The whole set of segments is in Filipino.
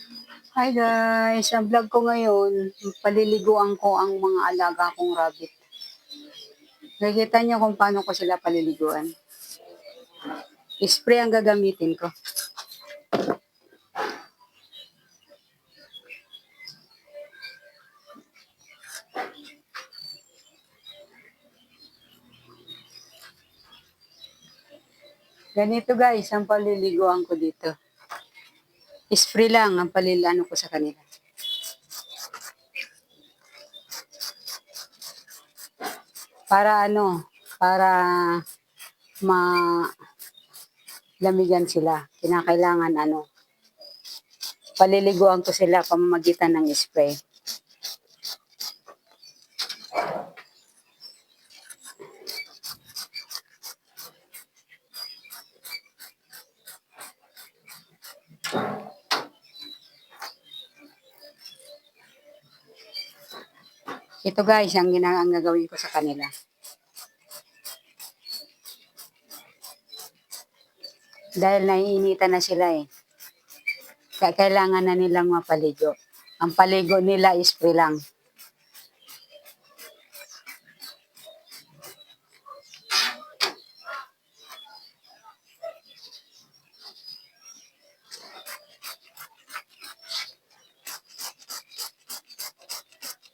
Hi guys, ang vlog ko ngayon, paliliguan ko ang mga alaga kong rabbit. Nakikita niyo kung paano ko sila paliliguan. Spray ang gagamitin ko. Ganito guys, ang paliliguan ko dito. Spray lang ang palilano ko sa kanila. Para malamigan sila. Kinakailangan paliliguan ko sila pamamagitan ng spray. Ito guys, ang gagawin ko sa kanila. Dahil naiinitan na sila eh. Kailangan na nilang mapaligo. Ang paligo nila is spray lang.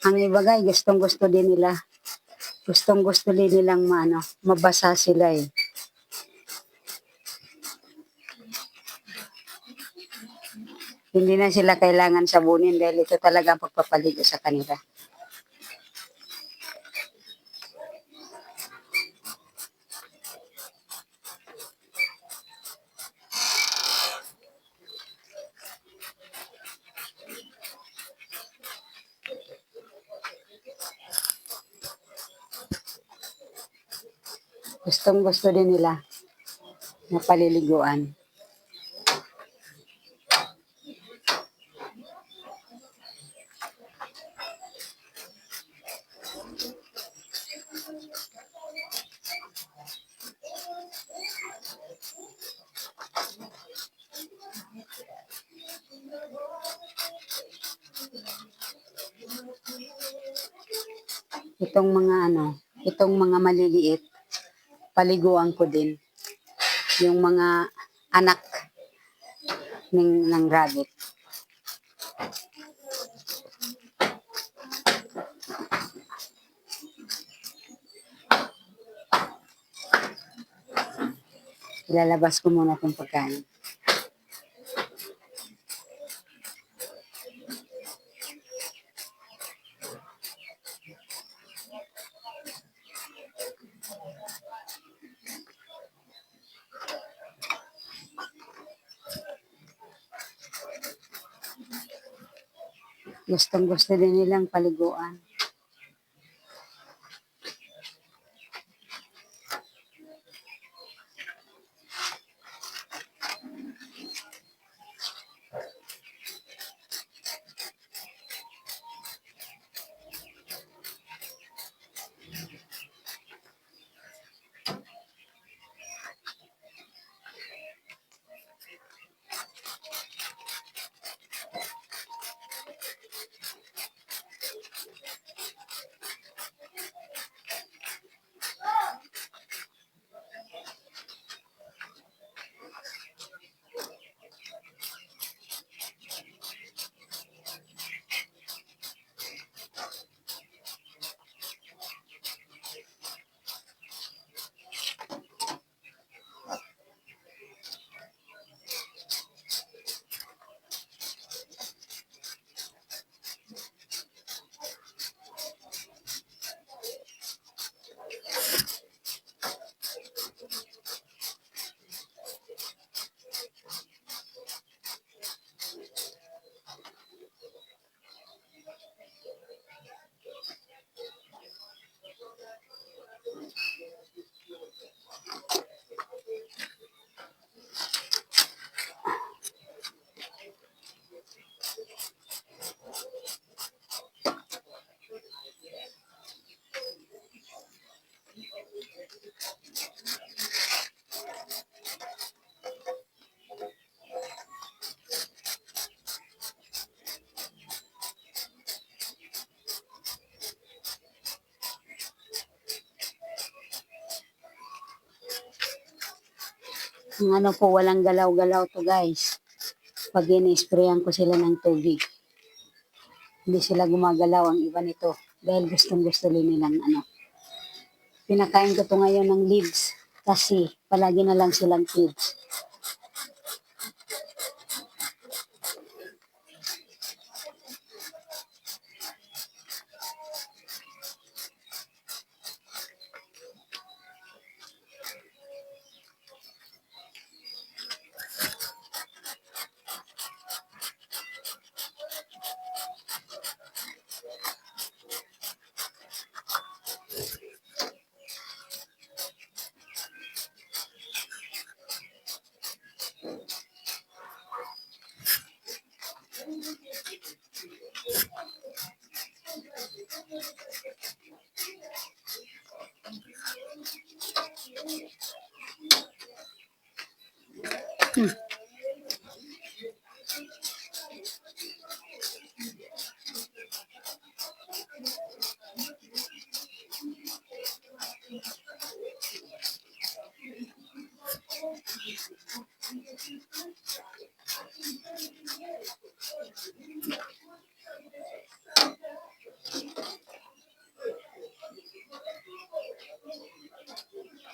Ang iba guys, gustong-gusto din nila. Gustong-gusto din nilang mabasa sila eh. Hindi na sila kailangan sabunin dahil ito talaga ang pagpapaligo sa kanila. Gustong-gusto din nila na paliliguan. Itong mga maliliit, paliguan ko din. Yung mga anak ng rabbit. Ilalabas ko muna itong pagkain. Gustong-gusto din nilang paliguan. Ang ano po, walang galaw-galaw to guys. Pag in-sprayan ko sila ng tubig. Hindi sila gumagalaw ang iba nito. Dahil gustong-gusto nilang ano. Pinakain ko to ngayon ng leaves. Kasi palagi na lang silang kids.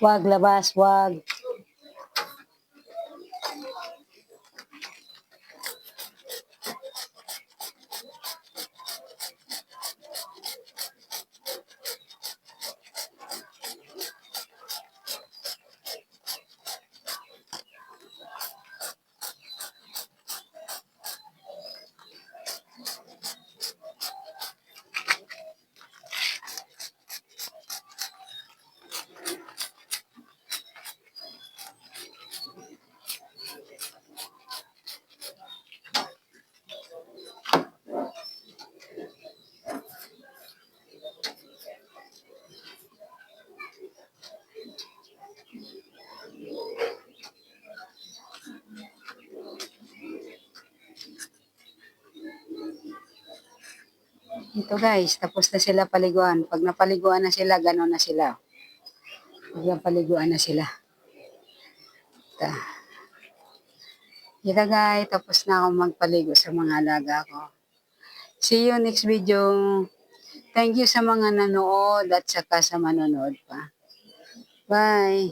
Wag labas, wag. Ito guys, tapos na sila paliguan. Pag napaliguan na sila, gano'n na sila. Pag napaliguan na sila. Ito guys, tapos na akong magpaligo sa mga alaga ko. See you next video. Thank you sa mga nanood at saka sa manonood pa. Bye!